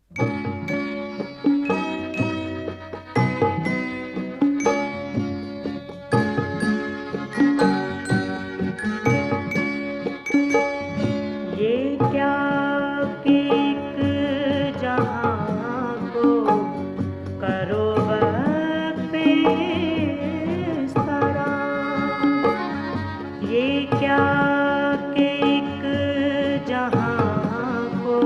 ये क्या कि एक जहां को करो वक्त इस तरह। ये क्या कि एक जहां को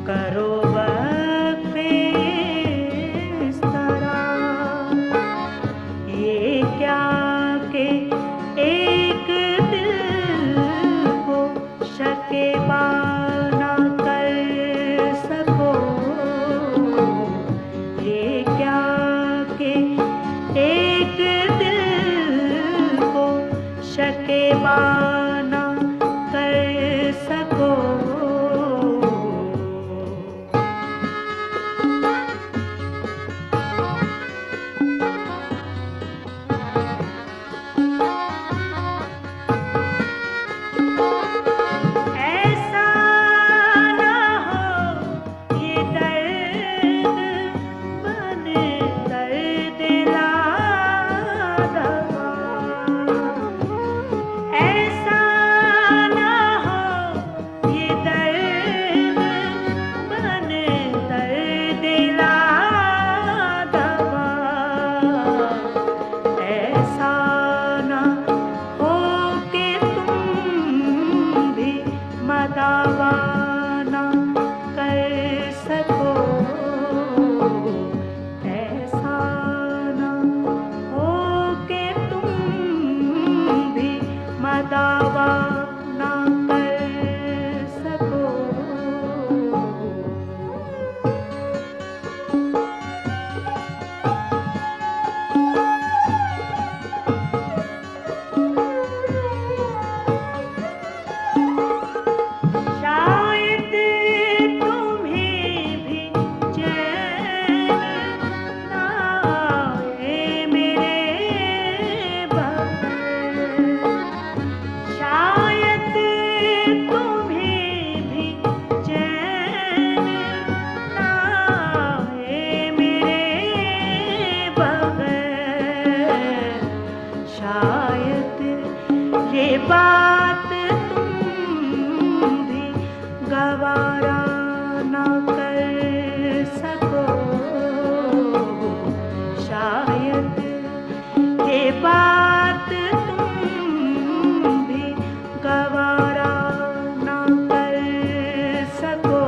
करो वक्त इस तरह। ये क्या कि एक दिल को शकीबा ना कर सको। ये क्या कि एक दिल को शकीबा ना कर सको। दावा ना कर सको। ऐसा ना हो कि तुम भी दावा ना कर सको। शायद ये बात तुम भी गवारा ना कर सको। शायद ये बात तुम भी गवारा ना कर सको।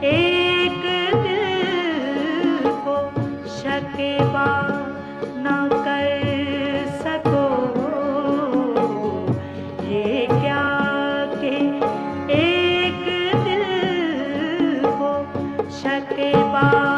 एक दिल को शकीबा ना कर सको। ये क्या कि एक दिल को शकीबा